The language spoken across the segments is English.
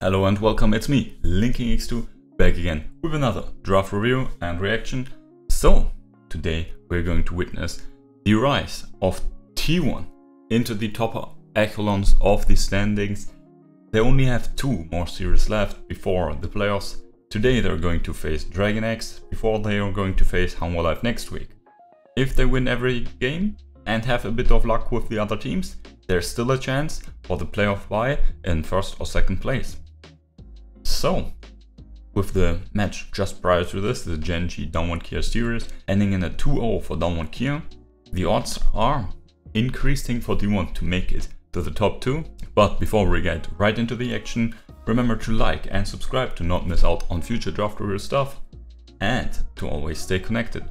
Hello and welcome, it's me, LinkingX2, back again with another draft review and reaction. So, today we're going to witness the rise of T1 into the top echelons of the standings. They only have two more series left before the playoffs. Today they're going to face DRX before they are going to face Hanwha next week. If they win every game and have a bit of luck with the other teams, there's still a chance for the playoff bye in first or second place. So, with the match just prior to this, the Gen.G T1 Keria Series, ending in a 2-0 for T1 Keria, the odds are increasing for T1 to make it to the top 2. But before we get right into the action, remember to like and subscribe to not miss out on future draft review stuff and to always stay connected.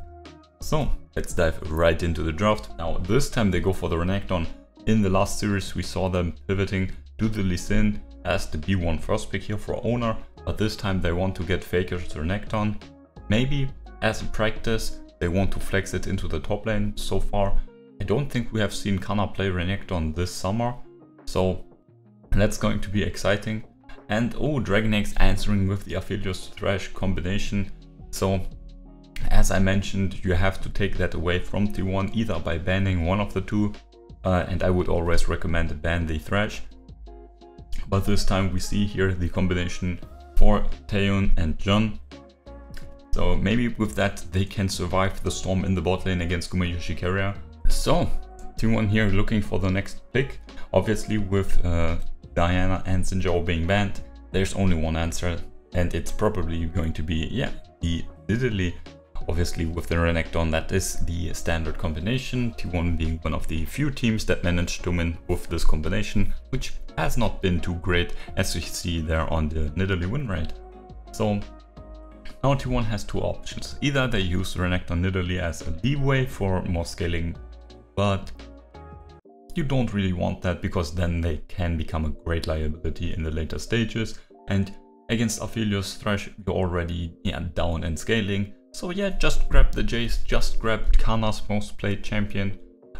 So, let's dive right into the draft. Now, this time they go for the Renekton. In the last series we saw them pivoting to the Lee Sin as the B1 first pick here for Oner, but this time they want to get FAKER to Renekton. Maybe as a practice they want to flex it into the top lane. So far I don't think we have seen Canna play Renekton this summer, so that's going to be exciting. And DRX answering with the Aphelios Thresh combination. So as I mentioned, you have to take that away from T1 either by banning one of the two, and I would always recommend ban the Thresh. But this time we see here the combination for T1 and John. So maybe with that they can survive the storm in the bot lane against Gumayushi Keria. So T1 here looking for the next pick. Obviously with Diana and Xinjiao being banned, there's only one answer, and it's probably going to be, the Nidalee. Obviously with the Renekton, that is the standard combination, T1 being one of the few teams that managed to win with this combination, which has not been too great, as you see there on the Nidalee win rate. So now T1 has two options. Either they use Renekton Nidalee as a leeway for more scaling, but you don't really want that because then they can become a great liability in the later stages, and against Aphelios Thresh you're already down in scaling. So just grab the Jace, just grab Canna's most played champion,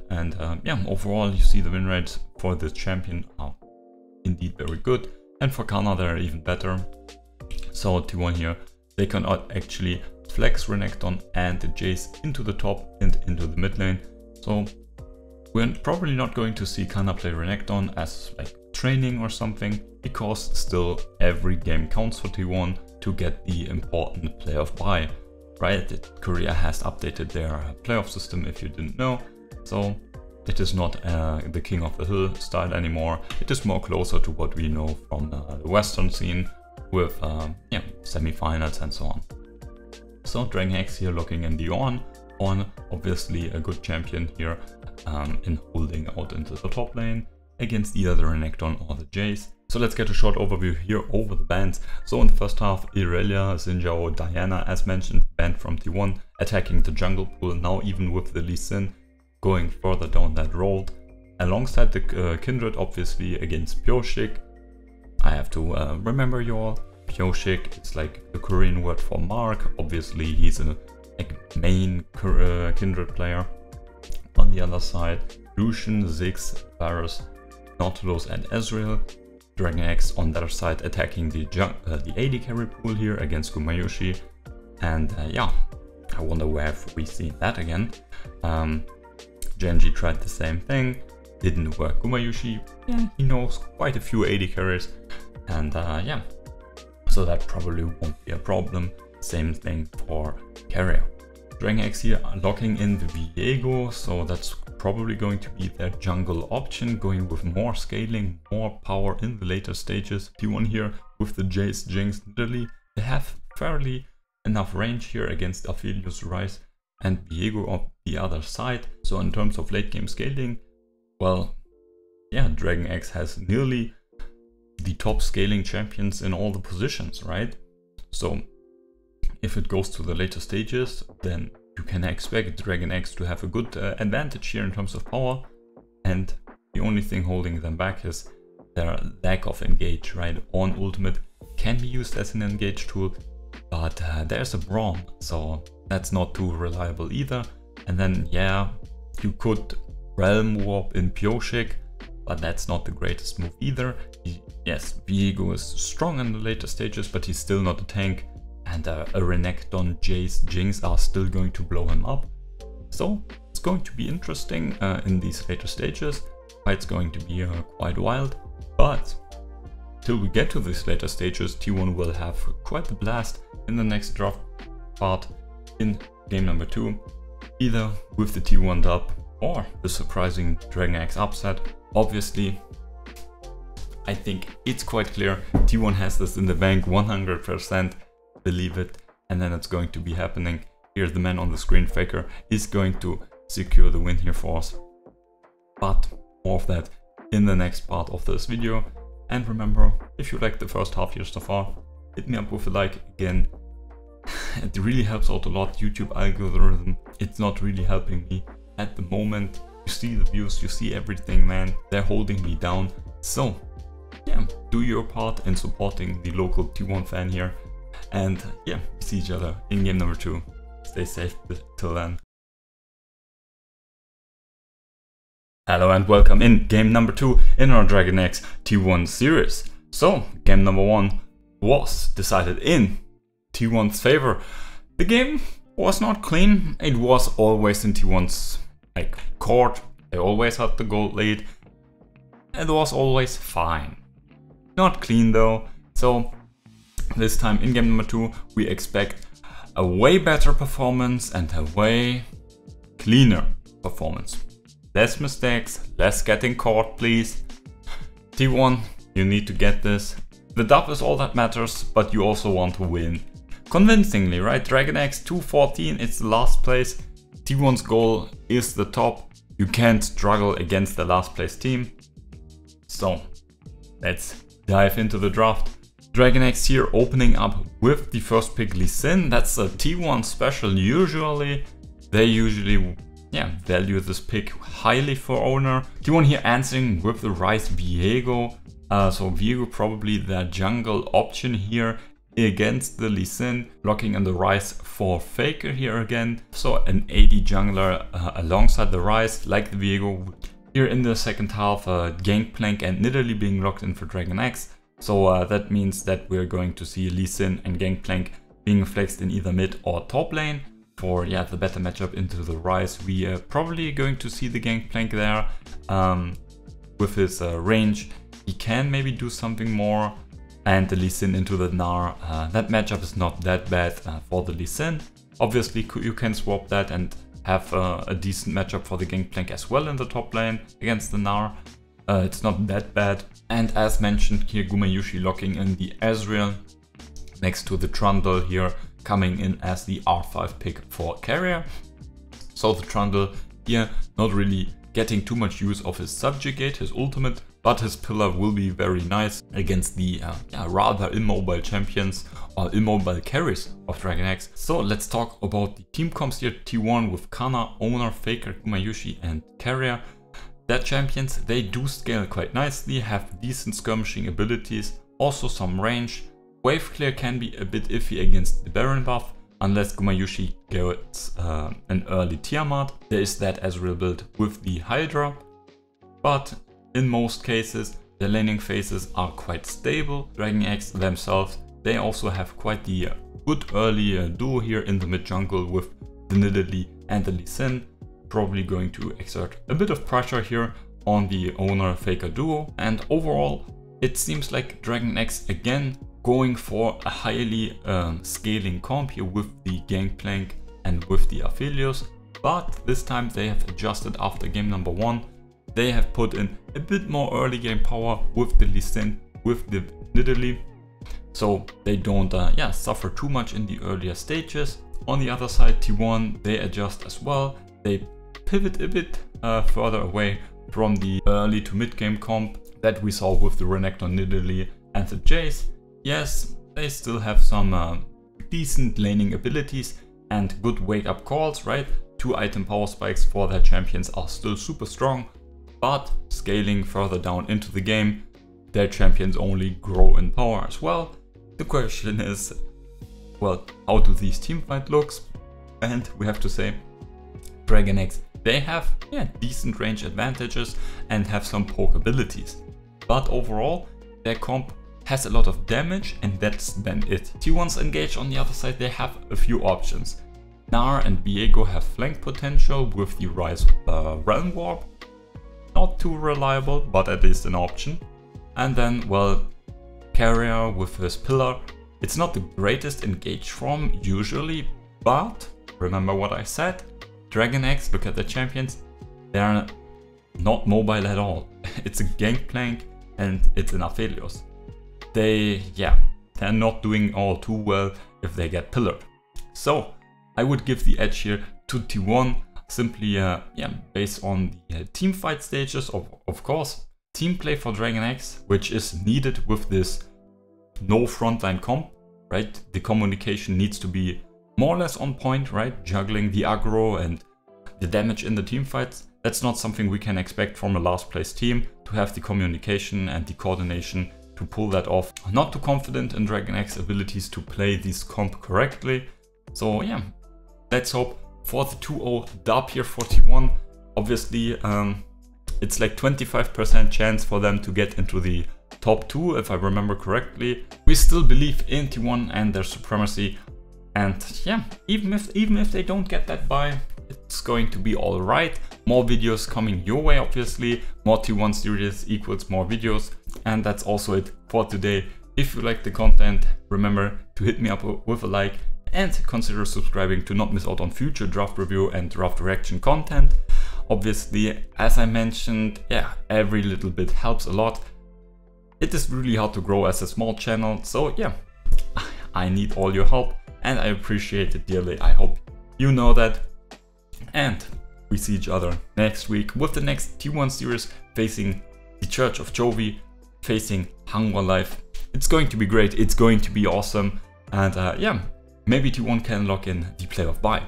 and overall you see the win rates for this champion are indeed very good, and for Canna they're even better. So T1 here, they can actually flex Renekton and the Jace into the top and into the mid lane. So we're probably not going to see Canna play Renekton as like training or something, because still every game counts for T1 to get the important playoff bye. Right, Korea has updated their playoff system if you didn't know, so it is not the King of the Hill style anymore. It is more closer to what we know from the Western scene with semi-finals and so on. So DRX here looking in the On, obviously a good champion here in holding out into the top lane against either the Renekton or the Jace. So let's get a short overview here over the bans. So in the first half, Irelia, Xinjiao, Diana, as mentioned, banned from T1, attacking the jungle pool, now even with the Lee Sin going further down that road. Alongside the Kindred, obviously, against Pyoshik. I have to remember y'all, Pyoshik, it's like the Korean word for Mark. Obviously, he's a main Kindred player. On the other side, Lucian, Ziggs, Varus, Nautilus and Ezreal. DRX on their side attacking the AD carry pool here against Gumayushi, and I wonder where have we seen that again. Gen.G tried the same thing, didn't work. Gumayushi, he knows quite a few AD carries, and so that probably won't be a problem. Same thing for Keria. DRX here locking in the Viego, so that's probably going to be their jungle option, going with more scaling, more power in the later stages. T1 here with the Jace, Jinx, Nidalee, they have fairly enough range here against Aphelios Rise and Viego on the other side. So in terms of late game scaling, well, DRX has nearly the top scaling champions in all the positions, right? So if it goes to the later stages, then you can expect DRX to have a good advantage here in terms of power, and the only thing holding them back is their lack of engage, right? On ultimate can be used as an engage tool, but there's a Braum, so that's not too reliable either. And then you could Realm Warp in Pyoshik, but that's not the greatest move either. Yes, Viego is strong in the later stages, but he's still not a tank, and a Renekton, Jace, Jinx are still going to blow him up. So it's going to be interesting in these later stages. It's going to be quite wild, but till we get to these later stages, T1 will have quite the blast in the next draft part in game number 2, either with the T1 dub or the surprising DRX upset. Obviously, I think it's quite clear T1 has this in the bank, 100%, believe it, and then it's going to be happening. Here the man on the screen, FAKER, is going to secure the win here for us. But more of that in the next part of this video. And remember, if you liked the first half here so far, hit me up with a like again. It really helps out a lot. YouTube algorithm, it's not really helping me at the moment. You see the views, you see everything, man. They're holding me down. So yeah, do your part in supporting the local T1 fan here. And yeah, see each other in game number 2. Stay safe till then. Hello and welcome in game number 2 in our DRX T1 series. So game number 1 was decided in T1's favor. The game was not clean. It was always in T1's court. They always had the gold lead. It was always fine. Not clean though. So this time in game number 2 we expect a way better performance and a way cleaner performance. Less mistakes, less getting caught, please. T1, you need to get this. The dub is all that matters, but you also want to win. Convincingly, right? DRX 214, it's the last place. T1's goal is the top. You can't struggle against the last place team. So, let's dive into the draft. DRX here opening up with the first pick Lee Sin. That's a T1 special usually. They usually value this pick highly for Oner. T1 here answering with the Ryze Viego. So Viego probably the jungle option here against the Lee Sin, blocking on the Ryze for FAKER here again. So an AD jungler alongside the Ryze, like the Viego. Here in the second half, Gangplank and Nidalee being locked in for DRX. So that means that we're going to see Lee Sin and Gangplank being flexed in either mid or top lane. For the better matchup into the Ryze, we are probably going to see the Gangplank there. With his range, he can maybe do something more. And the Lee Sin into the Gnar. That matchup is not that bad for the Lee Sin. Obviously, you can swap that and have a decent matchup for the Gangplank as well in the top lane against the Gnar. It's not that bad. And as mentioned here, Gumayusi locking in the Ezreal next to the Trundle here, coming in as the R5 pick for Keria. So the Trundle here not really getting too much use of his subjugate, his ultimate, but his pillar will be very nice against the rather immobile champions or immobile carries of DRX. So let's talk about the team comps here. T1 with Canna, Oner, FAKER, Gumayusi and Keria. Their champions, they do scale quite nicely, have decent skirmishing abilities, also some range. Wave clear can be a bit iffy against the Baron buff, unless Gumayusi gets an early Tiamat. There is that Ezreal build with the Hydra, but in most cases the laning phases are quite stable. DRX themselves, they also have quite the good early duo here in the mid jungle with the Nidalee and the Lee Sin, probably going to exert a bit of pressure here on the Oner FAKER duo. And overall it seems like DRX again going for a highly scaling comp here with the Gangplank and with the Aphelios, but this time they have adjusted after game number 1. They have put in a bit more early game power with the Lee Sin, with the Nidalee, so they don't suffer too much in the earlier stages. On the other side, T1, they adjust as well. They pivot a bit further away from the early to mid game comp that we saw with the Renekton Nidalee and the Jace. Yes, they still have some decent laning abilities and good wake up calls, right? 2 item power spikes for their champions are still super strong, but scaling further down into the game, their champions only grow in power as well. The question is, well, how do these teamfight looks? And we have to say, DRX They have decent range advantages and have some poke abilities. But overall, their comp has a lot of damage, and that's then it. T1's engaged on the other side, they have a few options. Gnar and Viego have flank potential with the Rise Realm Warp. Not too reliable, but at least an option. And then, well, Keria with his Pillar. It's not the greatest engage from usually, but remember what I said? DRX, look at the champions, they're not mobile at all. It's a Gangplank and it's an Aphelios. They're not doing all too well if they get pillared. So I would give the edge here to T1, simply based on the team fight stages, of course. Team play for DRX, which is needed with this no frontline comp, right? The communication needs to be more or less on point, right? Juggling the aggro and the damage in the team fights. That's not something we can expect from a last place team, to have the communication and the coordination to pull that off. Not too confident in DRX abilities to play this comp correctly. So yeah, let's hope for the 2-0 dub here for T1. Obviously, it's like 25% chance for them to get into the top 2, if I remember correctly. We still believe in T1 and their supremacy. And yeah, even if they don't get that bye, it's going to be alright. More videos coming your way, obviously. More T1 series equals more videos. And that's also it for today. If you like the content, remember to hit me up with a like and consider subscribing to not miss out on future draft review and draft reaction content. Obviously, as I mentioned, every little bit helps a lot. It is really hard to grow as a small channel, so yeah, I need all your help and I appreciate it dearly. I hope you know that. And we see each other next week with the next T1 series facing the Church of Jovi, facing Hanwha Life. It's going to be great, it's going to be awesome, and maybe T1 can lock in the playoff bye.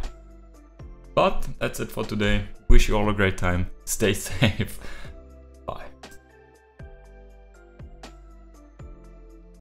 But that's it for today. Wish you all a great time, stay safe,